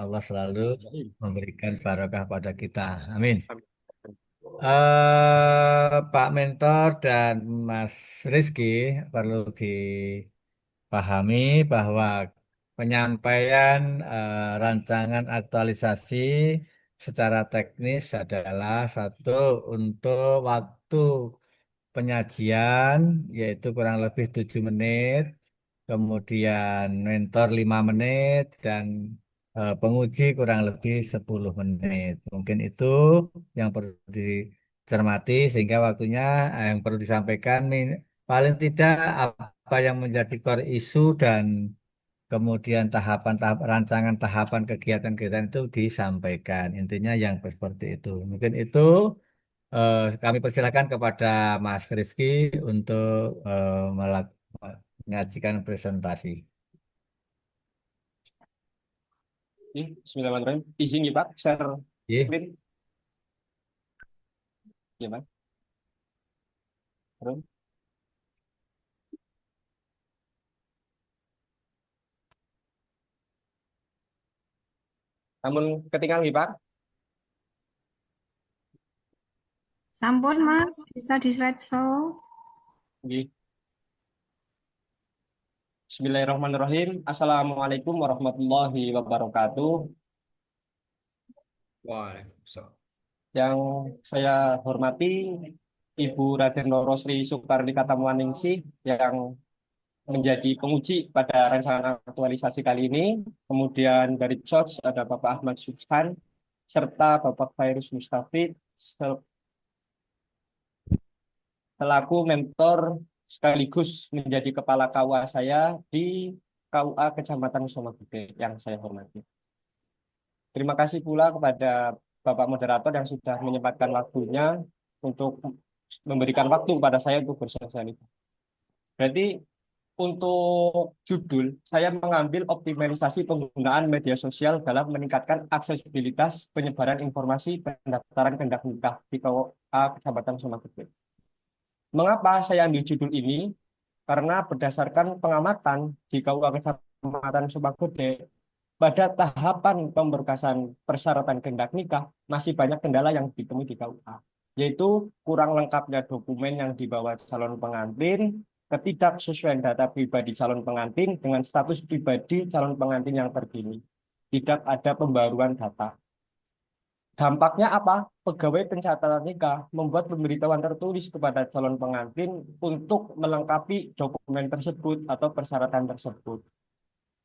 Allah selalu memberikan barokah pada kita. Amin. Amin. Pak Mentor dan Mas Rizky perlu dipahami bahwa penyampaian rancangan aktualisasi secara teknis adalah satu untuk waktu penyajian yaitu kurang lebih 7 menit, kemudian mentor 5 menit dan penguji kurang lebih 10 menit. Mungkin itu yang perlu dicermati sehingga waktunya yang perlu disampaikan paling tidak apa yang menjadi core isu dan kemudian tahapan-tahap rancangan tahapan kegiatan-kegiatan itu disampaikan. Intinya yang seperti itu. Mungkin itu kami persilakan kepada Mas Rizky untuk menyajikan presentasi. Oke, Bismillahirrahmanirrahim. Izin ya Pak, share Oke. screen. Ya Pak. Terus. Namun ketinggalan nih Pak. Sampun Mas, bisa di slideshow. Oke. Bismillahirrahmanirrahim. Assalamualaikum warahmatullahi wabarakatuh. Waalaikumsalam. Yang saya hormati Ibu Raden Loro Sri Soekarni Katamuaningsih yang menjadi penguji pada rancangan aktualisasi kali ini. Kemudian dari George ada Bapak Ahmad Subhan serta Bapak Fairuz Mustafid selaku mentor sekaligus menjadi kepala KUA saya di KUA Kecamatan Somagede yang saya hormati. Terima kasih pula kepada Bapak Moderator yang sudah menyempatkan waktunya untuk memberikan waktu kepada saya untuk bersosialisasi. Berarti untuk judul, saya mengambil optimalisasi penggunaan media sosial dalam meningkatkan aksesibilitas penyebaran informasi pendaftaran kendak nikah di KUA Kecamatan Somagede. Mengapa saya ambil judul ini? Karena berdasarkan pengamatan di KUA Kecamatan Sumagede, pada tahapan pemberkasan persyaratan kendak nikah, masih banyak kendala yang ditemui di KUA, yaitu kurang lengkapnya dokumen yang dibawa calon pengantin, ketidaksesuaian data pribadi calon pengantin dengan status pribadi calon pengantin yang terkini, tidak ada pembaruan data. Dampaknya apa? Pegawai pencatatan nikah membuat pemberitahuan tertulis kepada calon pengantin untuk melengkapi dokumen tersebut atau persyaratan tersebut.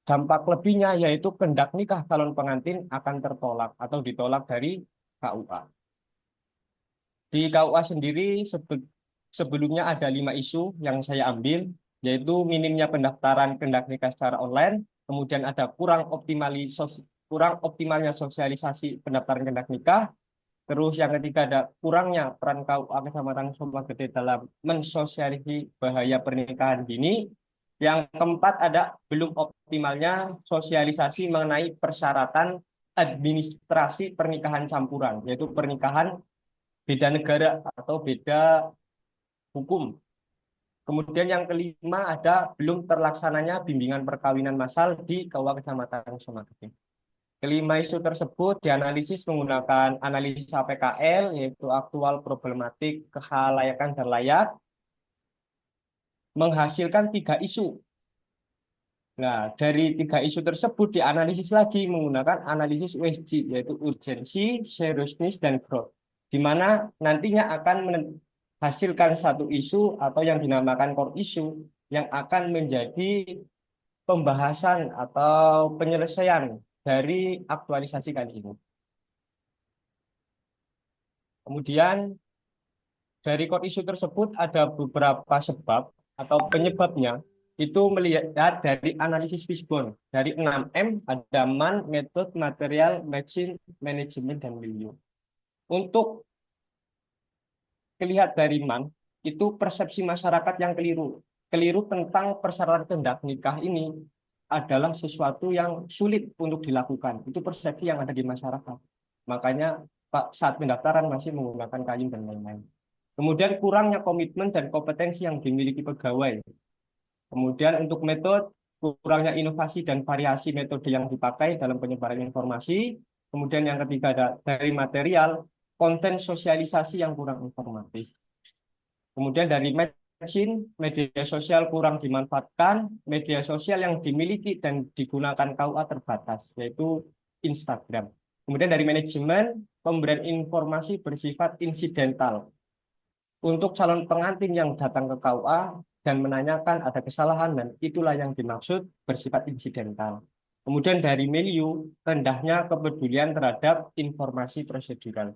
Dampak lebihnya yaitu kendak nikah calon pengantin akan tertolak atau ditolak dari KUA. Di KUA sendiri sebelumnya ada 5 isu yang saya ambil, yaitu minimnya pendaftaran kendak nikah secara online, kemudian ada kurang optimalnya sosialisasi pendaftaran kendak nikah. Terus yang ketiga ada kurangnya peran KUA Kecamatan Somagede dalam mensosialisasi bahaya pernikahan dini. Yang keempat ada belum optimalnya sosialisasi mengenai persyaratan administrasi pernikahan campuran, yaitu pernikahan beda negara atau beda hukum. Kemudian yang kelima ada belum terlaksananya bimbingan perkawinan massal di KUA Kecamatan Somagede. Kelima isu tersebut dianalisis menggunakan analisa PKL, yaitu aktual problematik kehalayakan dan layak, menghasilkan 3 isu. Nah, dari 3 isu tersebut dianalisis lagi menggunakan analisis USG, yaitu urgensi, seriousness, dan growth, di mana nantinya akan menghasilkan satu isu atau yang dinamakan core issue yang akan menjadi pembahasan atau penyelesaian dari aktualisasi kali ini. Kemudian dari core issue tersebut ada beberapa sebab atau penyebabnya itu melihat dari analisis Fishbone. Dari 6M ada man, method, material, machine, manajemen, dan milieu. Untuk dilihat dari man, itu persepsi masyarakat yang keliru. Keliru tentang persyaratan kendak nikah ini adalah sesuatu yang sulit untuk dilakukan. Itu persepsi yang ada di masyarakat. Makanya Pak saat pendaftaran masih menggunakan kayu dan lain-lain. Kemudian kurangnya komitmen dan kompetensi yang dimiliki pegawai. Kemudian untuk metode, kurangnya inovasi dan variasi metode yang dipakai dalam penyebaran informasi. Kemudian yang ketiga ada dari material, konten sosialisasi yang kurang informatif. Kemudian dari mesin, media sosial kurang dimanfaatkan, media sosial yang dimiliki dan digunakan KUA terbatas, yaitu Instagram. Kemudian dari manajemen, pemberian informasi bersifat insidental. Untuk calon pengantin yang datang ke KUA dan menanyakan ada kesalahan dan itulah yang dimaksud bersifat insidental. Kemudian dari milieu, rendahnya kepedulian terhadap informasi prosedural.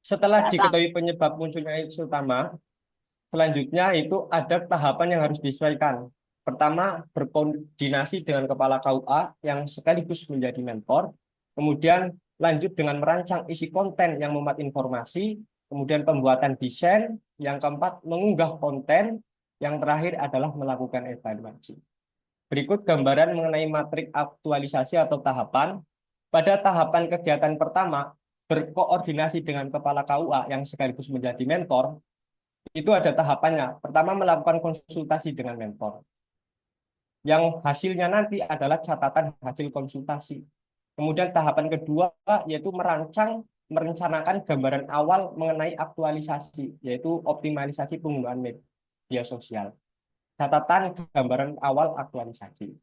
Setelah diketahui penyebab munculnya isu utama, selanjutnya itu ada tahapan yang harus disesuaikan. Pertama, berkoordinasi dengan kepala KUA yang sekaligus menjadi mentor. Kemudian lanjut dengan merancang isi konten yang memuat informasi. Kemudian pembuatan desain. Yang keempat, mengunggah konten. Yang terakhir adalah melakukan evaluasi. Berikut gambaran mengenai matrik aktualisasi atau tahapan. Pada tahapan kegiatan pertama, berkoordinasi dengan kepala KUA yang sekaligus menjadi mentor, itu ada tahapannya. Pertama, melakukan konsultasi dengan mentor. Yang hasilnya nanti adalah catatan hasil konsultasi. Kemudian tahapan kedua yaitu merencanakan gambaran awal mengenai aktualisasi, yaitu optimalisasi penggunaan media sosial. Catatan gambaran awal aktualisasi.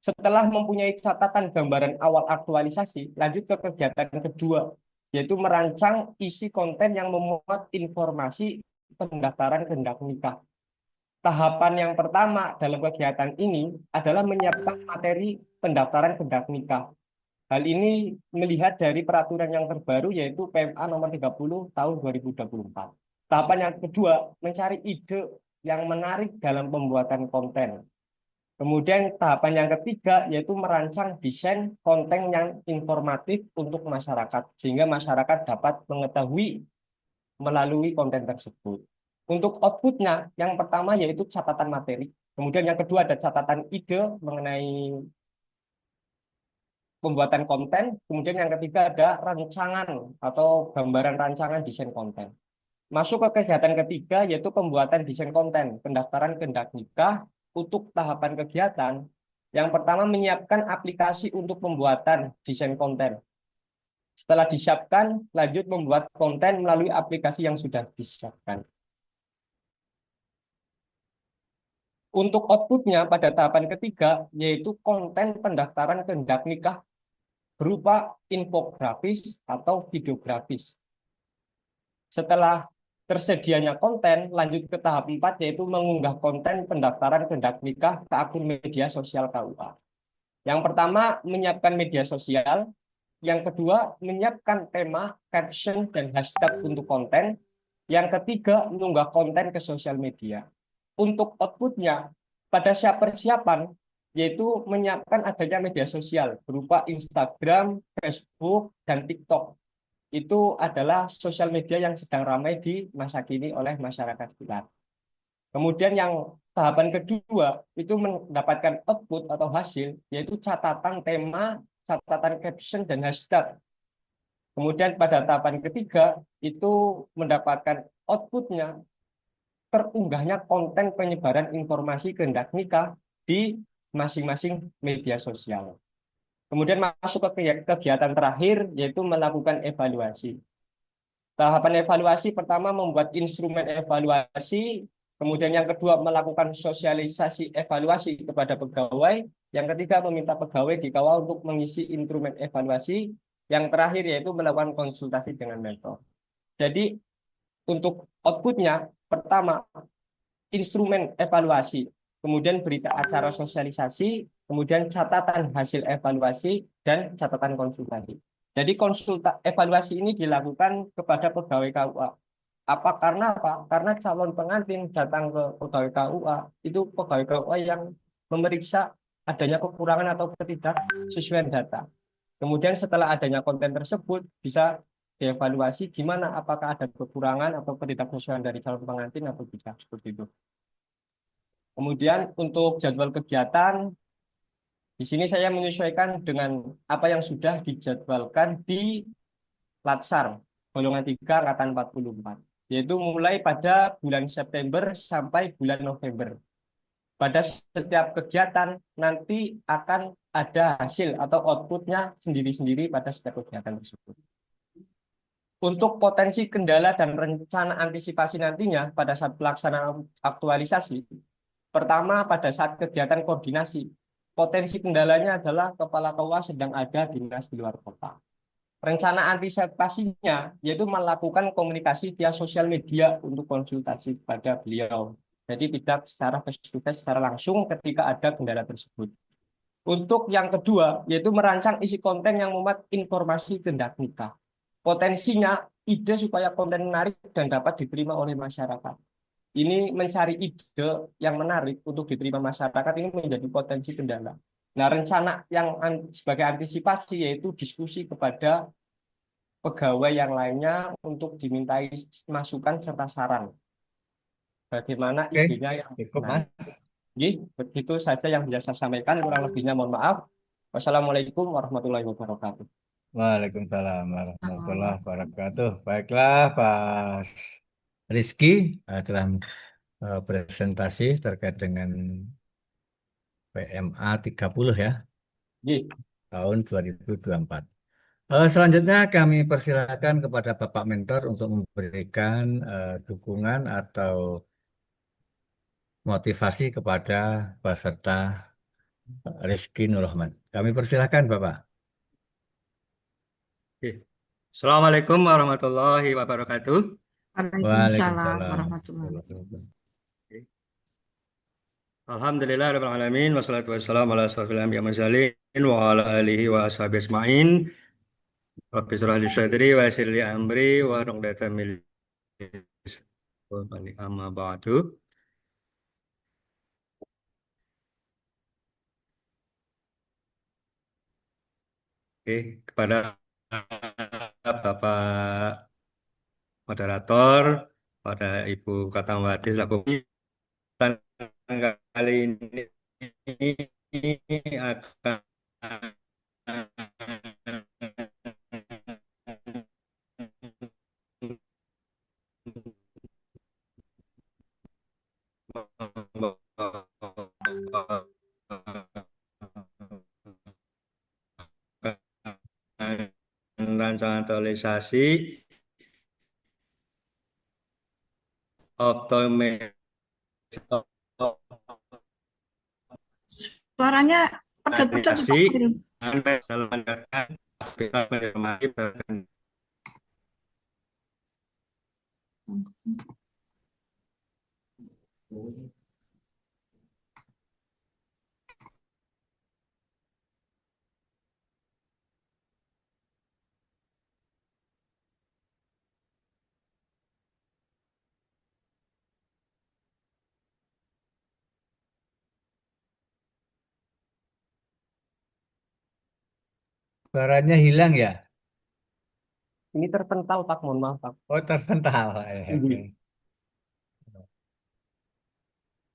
Setelah mempunyai catatan gambaran awal aktualisasi, lanjut ke kegiatan kedua, yaitu merancang isi konten yang memuat informasi pendaftaran kehendak nikah. Tahapan yang pertama dalam kegiatan ini adalah menyiapkan materi pendaftaran kehendak nikah. Hal ini melihat dari peraturan yang terbaru yaitu PMA nomor 30 tahun 2024. Tahapan yang kedua, mencari ide yang menarik dalam pembuatan konten. Kemudian tahapan yang ketiga yaitu merancang desain konten yang informatif untuk masyarakat sehingga masyarakat dapat mengetahui melalui konten tersebut. Untuk outputnya, yang pertama yaitu catatan materi. Kemudian yang kedua ada catatan ide mengenai pembuatan konten. Kemudian yang ketiga ada rancangan atau gambaran rancangan desain konten. Masuk ke kegiatan ketiga yaitu pembuatan desain konten, pendaftaran kehendak nikah. Untuk tahapan kegiatan, yang pertama menyiapkan aplikasi untuk pembuatan desain konten. Setelah disiapkan, lanjut membuat konten melalui aplikasi yang sudah disiapkan. Untuk outputnya pada tahapan ketiga, yaitu konten pendaftaran kehendak nikah berupa infografis atau videografis. Setelah tersedianya konten, lanjut ke tahap 4, yaitu mengunggah konten pendaftaran kehendak nikah ke akun media sosial KUA. Yang pertama, menyiapkan media sosial. Yang kedua, menyiapkan tema, caption, dan hashtag untuk konten. Yang ketiga, mengunggah konten ke sosial media. Untuk outputnya, pada persiapan, yaitu menyiapkan adanya media sosial berupa Instagram, Facebook, dan TikTok. Itu adalah sosial media yang sedang ramai di masa kini oleh masyarakat kita. Kemudian yang tahapan kedua itu mendapatkan output atau hasil, yaitu catatan tema, catatan caption, dan hashtag. Kemudian pada tahapan ketiga itu mendapatkan outputnya terunggahnya konten penyebaran informasi kehendak nikah di masing-masing media sosial. Kemudian masuk ke kegiatan terakhir yaitu melakukan evaluasi. Tahapan evaluasi pertama membuat instrumen evaluasi, kemudian yang kedua melakukan sosialisasi evaluasi kepada pegawai, yang ketiga meminta pegawai di KUA untuk mengisi instrumen evaluasi, yang terakhir yaitu melakukan konsultasi dengan mentor. Jadi untuk outputnya pertama instrumen evaluasi, kemudian berita acara sosialisasi, kemudian catatan hasil evaluasi dan catatan konsultasi. Jadi evaluasi ini dilakukan kepada pegawai KUA. Karena apa? Karena calon pengantin datang ke pegawai KUA, itu pegawai KUA yang memeriksa adanya kekurangan atau ketidaksesuaian data. Kemudian setelah adanya konten tersebut bisa dievaluasi gimana apakah ada kekurangan atau ketidaksesuaian dari calon pengantin atau tidak seperti itu. Kemudian untuk jadwal kegiatan di sini saya menyesuaikan dengan apa yang sudah dijadwalkan di Latsar golongan 3 angkatan 44, yaitu mulai pada bulan September sampai bulan November. pada setiap kegiatan nanti akan ada hasil atau outputnya sendiri-sendiri pada setiap kegiatan tersebut. Untuk potensi kendala dan rencana antisipasi nantinya pada saat pelaksanaan aktualisasi, pertama pada saat kegiatan koordinasi, potensi kendalanya adalah kepala KUA sedang ada dinas di luar kota. Rencana antisipasinya yaitu melakukan komunikasi via sosial media untuk konsultasi kepada beliau. Jadi tidak secara face to face, secara langsung ketika ada kendala tersebut. Untuk yang kedua, yaitu merancang isi konten yang memuat informasi tindak nikah. Potensinya ide supaya konten menarik dan dapat diterima oleh masyarakat. Ini mencari ide yang menarik untuk diterima masyarakat ini menjadi potensi kendala. Nah, rencana yang sebagai antisipasi yaitu diskusi kepada pegawai yang lainnya untuk dimintai masukan serta saran. Bagaimana Oke, idenya yang cukup menarik. Mas. Jadi, begitu saja yang bisa saya sampaikan. Kurang lebihnya mohon maaf. Wassalamualaikum warahmatullahi wabarakatuh. Waalaikumsalam warahmatullahi wabarakatuh. Baiklah, Pak Rizky telah presentasi terkait dengan PMA 30 ya, Jadi, tahun 2024. Selanjutnya kami persilakan kepada Bapak Mentor untuk memberikan dukungan atau motivasi kepada peserta Rizky Nurrahman. Kami persilakan Bapak. Oke. Assalamualaikum warahmatullahi wabarakatuh. Waalaikumsalam Waalaikumsalam. warahmatullahi wabarakatuh. Oke. Alhamdulillah rabbil alamin wassalatu wassalamu ala asrofil anbiya'i wal mursalin wa ala alihi wa ashabihi ajmain. Rabbi shrah li sadri wa yassir li amri wa hlul 'uqdatam min lisani amma ba'du. Oke, kepada Bapak moderator, pada Ibu Katawati selaku kali ini akan rancangan aktualisasi optometri Suaranya pedot-pedot Pak Khairil. dalam menjalankan aktivitas menikmati Suaranya hilang ya? ini terpental Pak, mohon maaf Pak. Oh, terpental. Oke.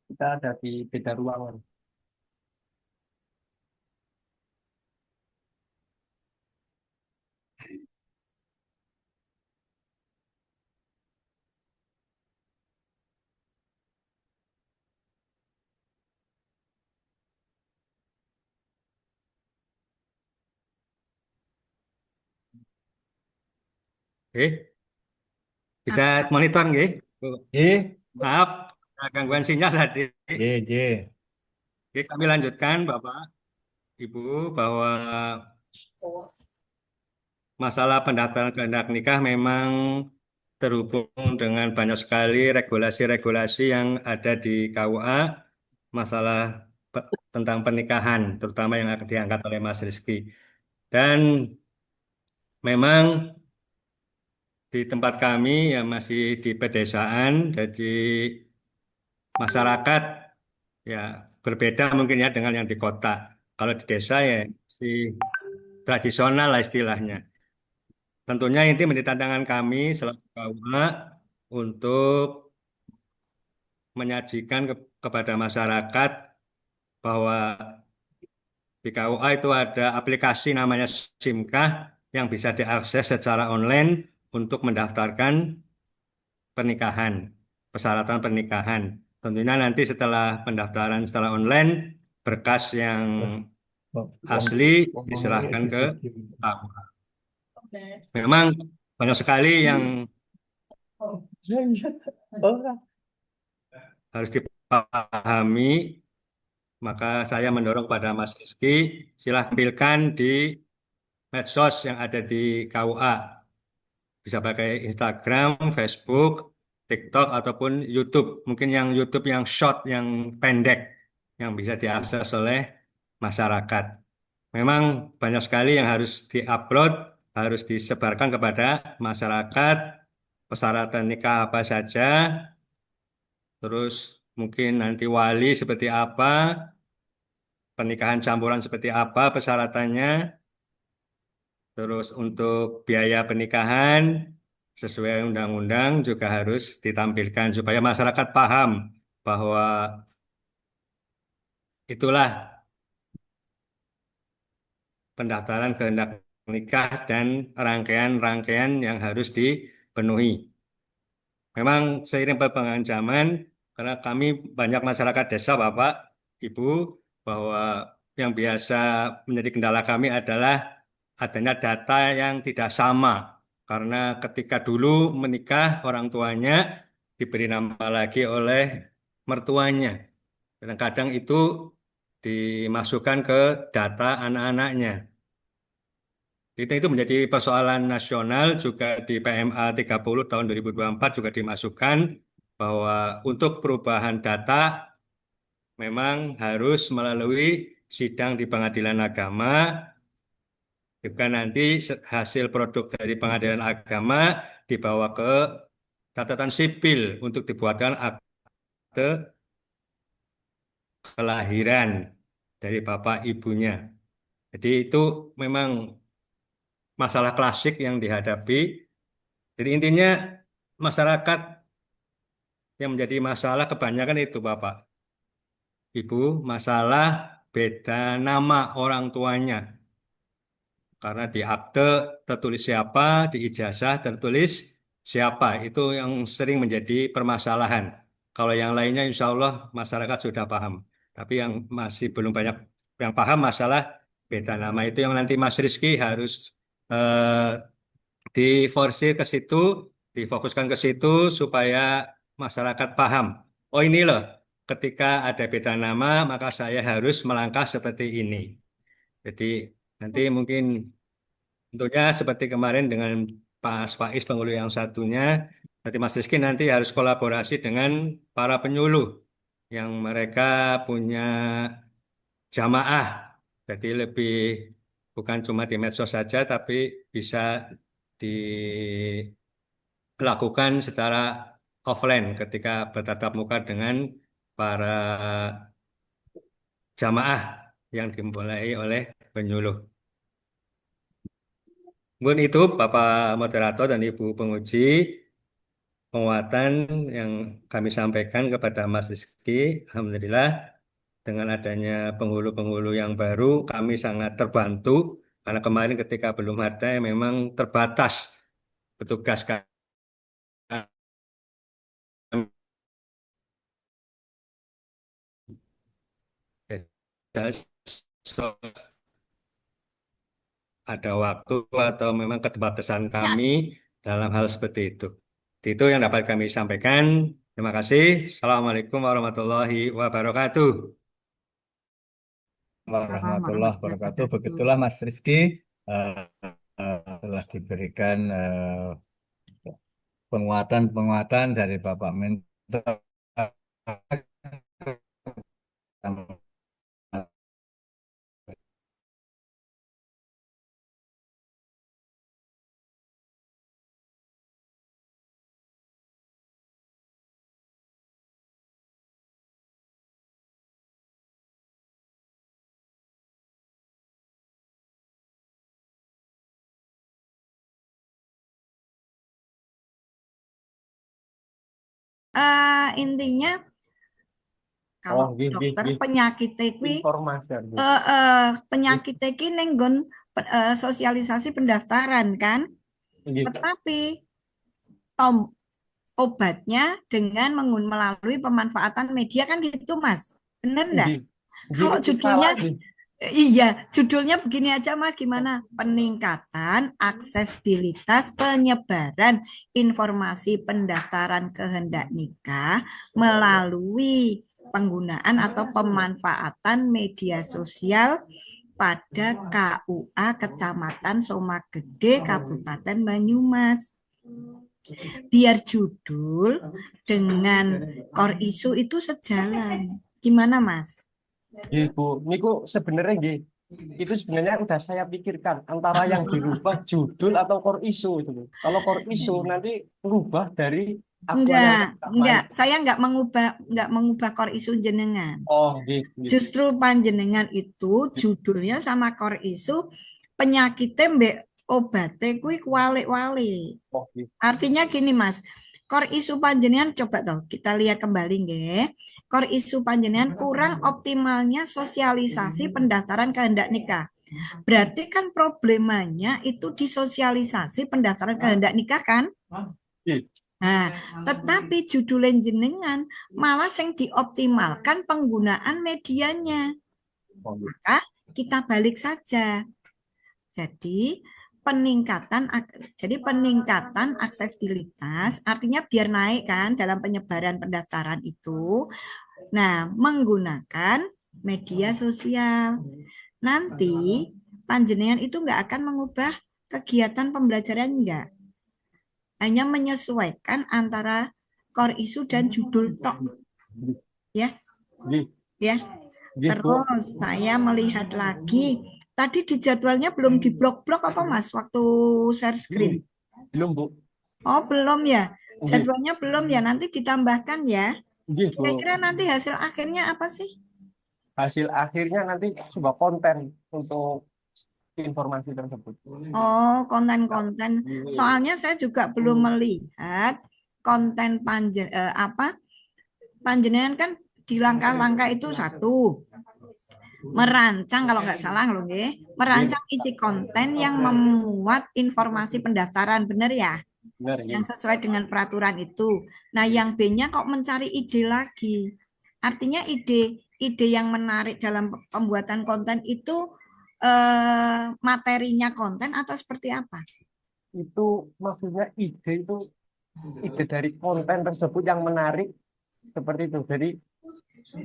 Kita ada di beda ruangan. Oke, bisa monitor nggih? J, Maaf, ada gangguan sinyal tadi. J, J. Oke, kami lanjutkan Bapak, Ibu, bahwa masalah pendaftaran kehendak nikah memang terhubung dengan banyak sekali regulasi-regulasi yang ada di KUA, masalah tentang pernikahan, terutama yang akan diangkat oleh Mas Rizky. Dan memang di tempat kami yang masih di pedesaan, jadi masyarakat ya berbeda mungkin ya dengan yang di kota. Kalau di desa ya si tradisional lah istilahnya. Tentunya ini menjadi tantangan kami selaku KUA untuk menyajikan kepada masyarakat bahwa di KUA itu ada aplikasi namanya SIMKAH yang bisa diakses secara online untuk mendaftarkan pernikahan, persyaratan pernikahan. Tentunya nanti setelah pendaftaran secara online, berkas yang asli diserahkan ke KUA. Memang banyak sekali yang harus dipahami, maka saya mendorong pada Mas Rizky, silahkan di medsos yang ada di KUA. Bisa pakai Instagram, Facebook, TikTok, ataupun YouTube. Mungkin yang YouTube yang short, yang pendek, yang bisa diakses oleh masyarakat. Memang banyak sekali yang harus diupload, harus disebarkan kepada masyarakat, persyaratan nikah apa saja, terus mungkin nanti wali seperti apa, pernikahan campuran seperti apa persyaratannya, terus untuk biaya pernikahan sesuai undang-undang juga harus ditampilkan supaya masyarakat paham bahwa itulah pendaftaran kehendak nikah dan rangkaian-rangkaian yang harus dipenuhi. Memang seiring perkembangan zaman, karena kami banyak masyarakat desa, Bapak, Ibu, bahwa yang biasa menjadi kendala kami adalah adanya data yang tidak sama. Karena ketika dulu menikah, orang tuanya diberi nama lagi oleh mertuanya. Kadang-kadang itu dimasukkan ke data anak-anaknya. Itu menjadi persoalan nasional juga di PMA 30 tahun 2024 juga dimasukkan bahwa untuk perubahan data memang harus melalui sidang di pengadilan agama, juga nanti hasil produk dari pengadilan agama dibawa ke catatan sipil untuk dibuatkan akte kelahiran dari bapak ibunya. Jadi itu memang masalah klasik yang dihadapi. Jadi intinya masyarakat yang menjadi masalah kebanyakan itu Bapak, Ibu, masalah beda nama orang tuanya. Karena di akte tertulis siapa, di ijazah tertulis siapa. Itu yang sering menjadi permasalahan. Kalau yang lainnya insya Allah masyarakat sudah paham. Tapi yang masih belum banyak yang paham masalah beda nama itu yang nanti Mas Rizky harus eh, diforsir ke situ, difokuskan ke situ supaya masyarakat paham. Oh ini loh, ketika ada beda nama maka saya harus melangkah seperti ini. Jadi nanti mungkin tentunya seperti kemarin dengan Pak Faiz penghulu yang satunya, nanti Mas Rizky nanti harus kolaborasi dengan para penyuluh yang mereka punya jamaah. Jadi lebih bukan cuma di medsos saja, tapi bisa dilakukan secara offline ketika bertatap muka dengan para jamaah yang dimulai oleh penyuluh. Mungkin itu Bapak Moderator dan Ibu Penguji penguatan yang kami sampaikan kepada Mas Rizky. Alhamdulillah dengan adanya penghulu-penghulu yang baru kami sangat terbantu karena kemarin ketika belum ada memang terbatas petugas kami ada waktu atau memang keterbatasan kami dalam hal seperti itu. Itu yang dapat kami sampaikan. Terima kasih. Assalamualaikum warahmatullahi wabarakatuh. Warahmatullahi wabarakatuh. Begitulah Mas Rizky telah diberikan penguatan-penguatan dari Bapak Mentor. Intinya kalau Oh, dokter penyakit iki informasi. penyakit iki ning nggon sosialisasi pendaftaran kan. Nggih. Tetapi tom obatnya dengan melalui pemanfaatan media kan gitu, Mas. Bener enggak? Nggih. Nggih, Kalau itu judulnya, salah nggih. iya, judulnya begini aja, Mas. Gimana? Peningkatan aksesibilitas penyebaran informasi pendaftaran kehendak nikah melalui penggunaan atau pemanfaatan media sosial pada KUA Kecamatan Somagede, Kabupaten Banyumas. Biar judul dengan core isu itu sejalan. Gimana, Mas? Nggih, Bu. Niku sebenarnya nggih. Itu sebenarnya udah saya pikirkan antara yang dirubah judul atau core issue itu, Bu. Kalau core issue nanti rubah dari aktual yang pertama. Enggak. Saya enggak mengubah core isu jenengan. Oh, nggih, nggih. Justru panjenengan itu judulnya sama core isu penyakitnya mbek obate kuwi kualik-walik. Oh, nggih. Artinya gini, Mas. Core isu panjenengan coba toh kita lihat kembali nggih. Core isu panjenengan kurang optimalnya sosialisasi pendaftaran kehendak nikah. Berarti kan problemanya itu di sosialisasi pendaftaran kehendak nikah kan? Nggih. Nah, tetapi judul jenengan malah yang dioptimalkan penggunaan medianya. Oh, nggih. Maka kita balik saja. Jadi peningkatan aksesibilitas artinya biar naik kan dalam penyebaran pendaftaran itu. Nah, menggunakan media sosial. Nanti panjenengan itu nggak akan mengubah kegiatan pembelajaran enggak. Hanya menyesuaikan antara core isu dan judul tok. Ya, Nggih. ya. Nggih, Bu. Terus saya melihat lagi. Tadi di jadwalnya belum di blok-blok apa, Mas, waktu share screen? Belum, Bu. Oh, belum ya. Nggih. Jadwalnya belum ya. Nanti ditambahkan ya. Nggih, Bu. Kira-kira nanti hasil akhirnya apa sih? Hasil akhirnya nanti sebuah konten untuk informasi tersebut. Oh, konten-konten. Soalnya saya juga belum melihat konten panjenengan kan di langkah-langkah itu satu merancang kalau nggak salah loh nggih, merancang isi konten yang memuat informasi pendaftaran benar ya, Benar, yang nggih. sesuai dengan peraturan itu. Nah, yang B-nya kok mencari ide lagi. Artinya ide yang menarik dalam pembuatan konten itu materinya konten atau seperti apa? Itu maksudnya ide dari konten tersebut yang menarik seperti itu. Jadi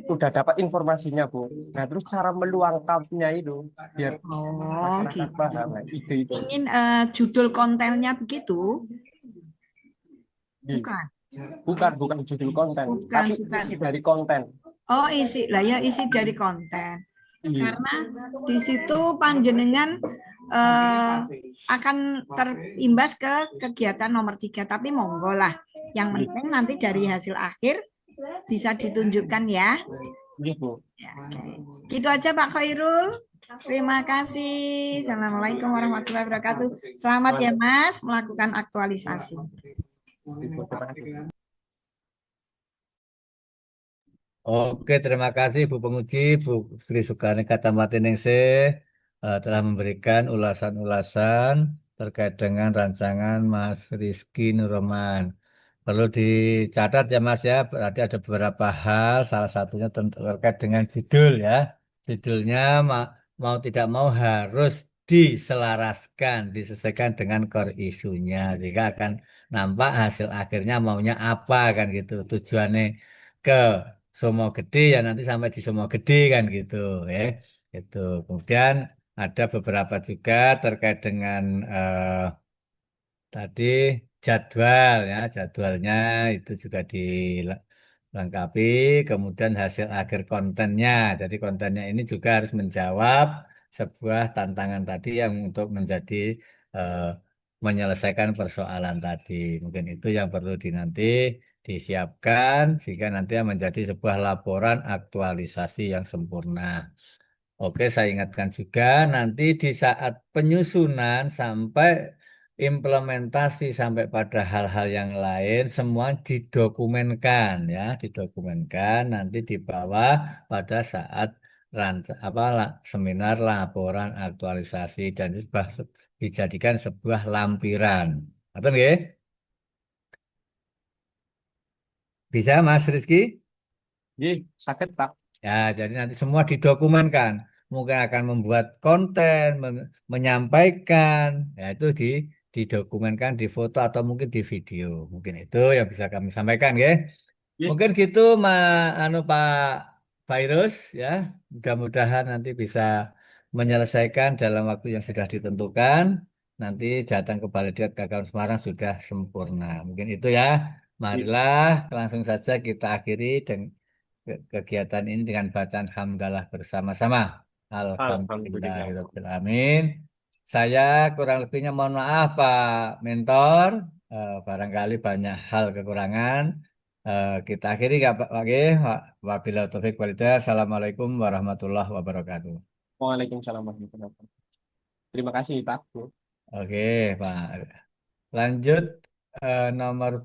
udah dapat informasinya, Bu. Nah, terus cara meluangkannya itu biar Oh, masyarakat gitu. paham. Nah, ide itu. Ingin judul kontennya begitu? Nggih. Bukan. Bukan judul konten, Bukan, tapi bukan. isi dari konten. Oh, isi lah ya, isi dari konten. Iya. Karena di situ panjenengan akan terimbas ke kegiatan nomor 3, tapi monggo lah. Yang penting nanti dari hasil akhir bisa ditunjukkan ya. Iya, Bu. Ya, oke. Gitu aja Pak Khairul. Terima kasih. Assalamualaikum warahmatullahi wabarakatuh. Selamat ya Mas melakukan aktualisasi. Terima kasih. Oke, terima kasih Bu Penguji, Bu Sri Sukarni Katamatingningsih telah memberikan ulasan-ulasan terkait dengan rancangan Mas Rizky Nurroman. Perlu dicatat ya Mas ya, berarti ada beberapa hal, salah satunya terkait dengan judul ya. Judulnya mau tidak mau harus diselaraskan, disesuaikan dengan core isunya. Jika akan nampak hasil akhirnya maunya apa kan gitu. Tujuannya ke Sumo Gede ya nanti sampai di Sumo Gede kan gitu ya. Gitu. Kemudian ada beberapa juga terkait dengan tadi jadwal ya, jadwalnya itu juga dilengkapi, kemudian hasil akhir kontennya. Jadi kontennya ini juga harus menjawab sebuah tantangan tadi yang untuk menjadi eh, menyelesaikan persoalan tadi. Mungkin itu yang perlu nanti disiapkan sehingga nanti menjadi sebuah laporan aktualisasi yang sempurna. Oke, saya ingatkan juga nanti di saat penyusunan sampai implementasi sampai pada hal-hal yang lain semua didokumenkan ya, didokumenkan nanti di bawah pada saat seminar laporan aktualisasi dan itu dijadikan sebuah lampiran. Betul nggih? Bisa, Mas Rizky? Nggih, sakit Pak. Ya, jadi nanti semua didokumenkan. Mungkin akan membuat konten, menyampaikan, ya itu didokumenkan, di foto atau mungkin di video. Mungkin itu yang bisa kami sampaikan, ya. Nggih, Mungkin gitu, Pak Virus, ya. Mudah-mudahan nanti bisa menyelesaikan dalam waktu yang sudah ditentukan. Nanti datang ke Balai Diklat KKN Semarang sudah sempurna. Mungkin itu ya. nggih. Marilah langsung saja kita akhiri dengan kegiatan ini dengan bacaan hamdalah bersama-sama. Alhamdulillah. Alhamdulillahirobbilalamin. Saya kurang lebihnya mohon maaf Pak Mentor. Barangkali banyak hal kekurangan. Kita akhiri ya Pak. Oke, wabillahi taufiq walhidayah. Assalamualaikum warahmatullahi wabarakatuh. Waalaikumsalam warahmatullahi wabarakatuh. Terima kasih Pak. Bu. Oke, Pak. Lanjut nomor